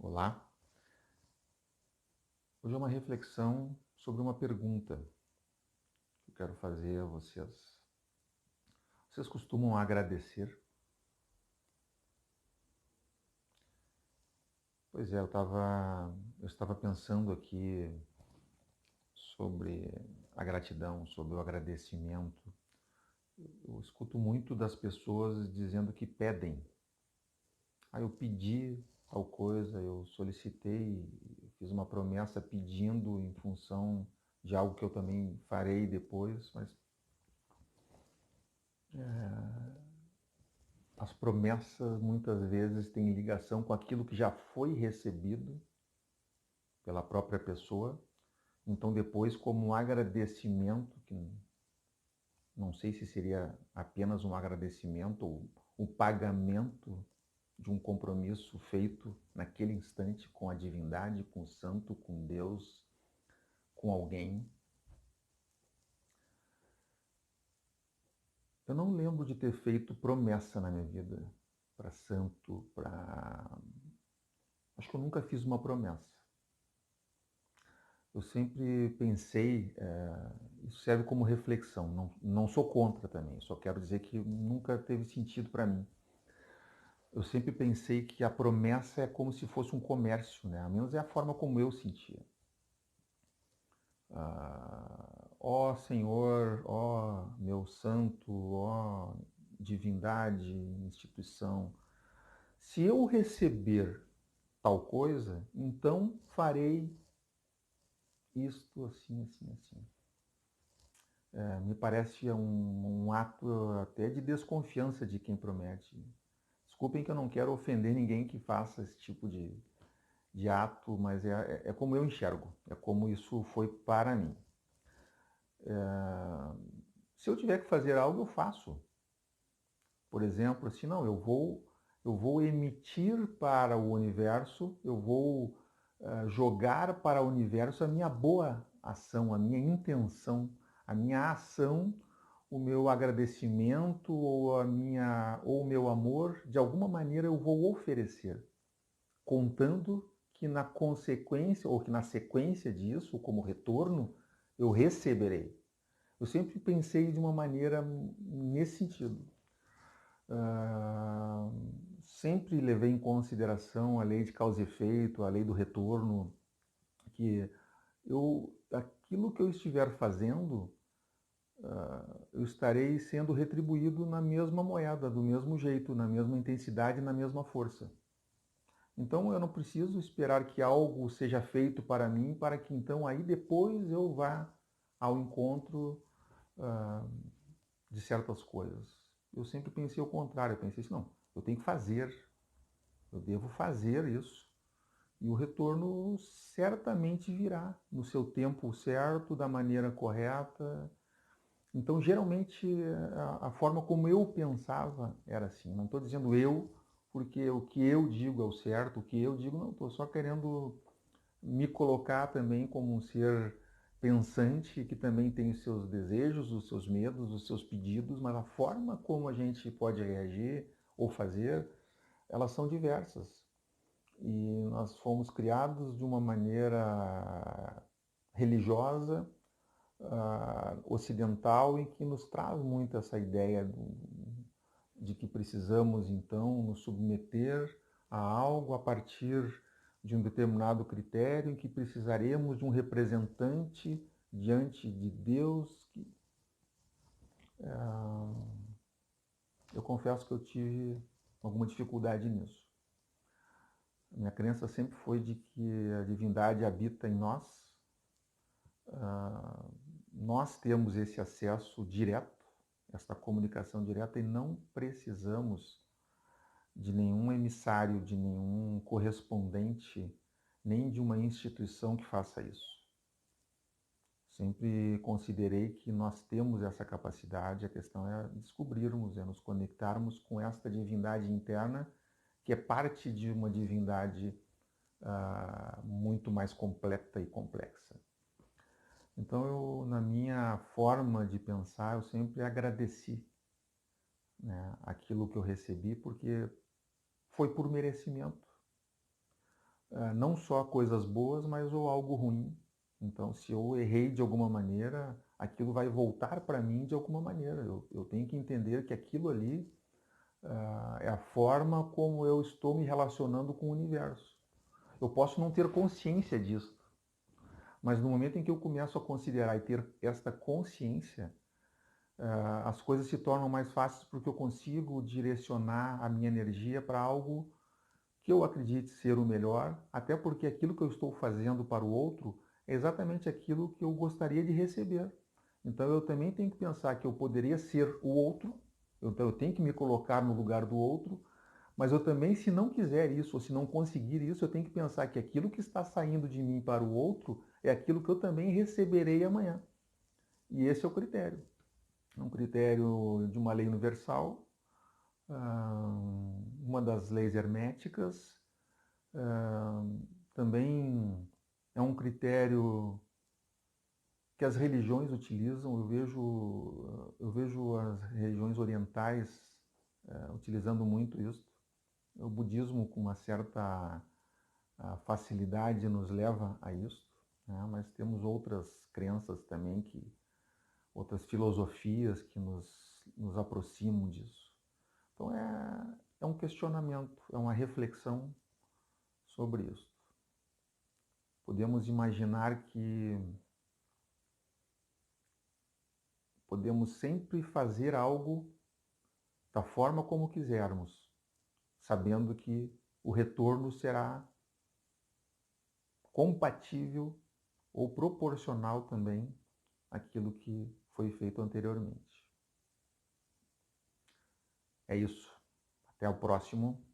Olá. Hoje é uma reflexão sobre uma pergunta que eu quero fazer a vocês. Vocês costumam agradecer? Pois é, eu estava pensando aqui sobre a gratidão, sobre o agradecimento. Eu escuto muito das pessoas dizendo que pedem. Eu pedi tal coisa, eu solicitei, eu fiz uma promessa pedindo em função de algo que eu também farei depois, mas as promessas muitas vezes têm ligação com aquilo que já foi recebido pela própria pessoa. Então, depois, como um agradecimento, que não sei se seria apenas um agradecimento ou o pagamento de um compromisso feito naquele instante com a divindade, com o santo, com Deus, com alguém. Eu não lembro de ter feito promessa na minha vida para santo, para. Acho que eu nunca fiz uma promessa. Eu sempre pensei, isso serve como reflexão, não sou contra também, só quero dizer que nunca teve sentido para mim. Eu sempre pensei que a promessa é como se fosse um comércio, né? Ao menos é a forma como eu sentia. Ó Senhor, ó meu santo, ó divindade, instituição, se eu receber tal coisa, então farei isto assim, assim, assim. Me parece um ato até de desconfiança de quem promete. Desculpem que eu não quero ofender ninguém que faça esse tipo de ato, mas é como eu enxergo, é como isso foi para mim. Se eu tiver que fazer algo, eu faço. Por exemplo, assim, não, eu vou emitir para o universo, eu vou jogar para o universo a minha boa ação, a minha intenção, a minha ação, o meu agradecimento ou o meu amor, de alguma maneira eu vou oferecer, contando que na consequência ou que na sequência disso, como retorno, eu receberei. Eu sempre pensei de uma maneira nesse sentido. Ah, Sempre levei em consideração a lei de causa e efeito, a lei do retorno, que aquilo que eu estiver fazendo, eu estarei sendo retribuído na mesma moeda, do mesmo jeito, na mesma intensidade, na mesma força. Então eu não preciso esperar que algo seja feito para mim, para que então aí depois eu vá ao encontro ah, de certas coisas. Eu sempre pensei o contrário, eu pensei assim, não, eu tenho que fazer, eu devo fazer isso. E o retorno certamente virá no seu tempo certo, da maneira correta. Então, geralmente, a forma como eu pensava era assim. Não estou dizendo eu, porque o que eu digo é o certo, o que eu digo não, estou só querendo me colocar também como um ser pensante que também tem os seus desejos, os seus medos, os seus pedidos, mas a forma como a gente pode reagir ou fazer, elas são diversas. E nós fomos criados de uma maneira religiosa, ocidental, e que nos traz muito essa ideia de que precisamos então nos submeter a algo a partir de um determinado critério, em que precisaremos de um representante diante de Deus. Eu confesso que eu tive alguma dificuldade nisso. Minha crença sempre foi de que a divindade habita em nós. Nós temos esse acesso direto, essa comunicação direta, e não precisamos de nenhum emissário, de nenhum correspondente, nem de uma instituição que faça isso. Sempre considerei que nós temos essa capacidade, a questão é descobrirmos, é nos conectarmos com esta divindade interna, que é parte de uma divindade muito mais completa e complexa. Então, na minha forma de pensar, eu sempre agradeci, né, aquilo que eu recebi, porque foi por merecimento. não só coisas boas, mas ou algo ruim. Então, se eu errei de alguma maneira, aquilo vai voltar para mim de alguma maneira. Eu tenho que entender que aquilo ali é a forma como eu estou me relacionando com o universo. Eu posso não ter consciência disso, mas no momento em que eu começo a considerar e ter esta consciência, as coisas se tornam mais fáceis porque eu consigo direcionar a minha energia para algo que eu acredite ser o melhor, até porque aquilo que eu estou fazendo para o outro é exatamente aquilo que eu gostaria de receber. Então eu também tenho que pensar que eu poderia ser o outro, então eu tenho que me colocar no lugar do outro, mas eu também, se não quiser isso, ou se não conseguir isso, eu tenho que pensar que aquilo que está saindo de mim para o outro é aquilo que eu também receberei amanhã. E esse é o critério. É um critério de uma lei universal, uma das leis herméticas, também é um critério que as religiões utilizam. Eu vejo as religiões orientais utilizando muito isso. O budismo, com uma certa facilidade, nos leva a isso, né? Mas temos outras crenças também, outras filosofias que nos aproximam disso. Então é um questionamento, é uma reflexão sobre isso. Podemos imaginar que podemos sempre fazer algo da forma como quisermos, sabendo que o retorno será compatível ou proporcional também àquilo que foi feito anteriormente. É isso. Até o próximo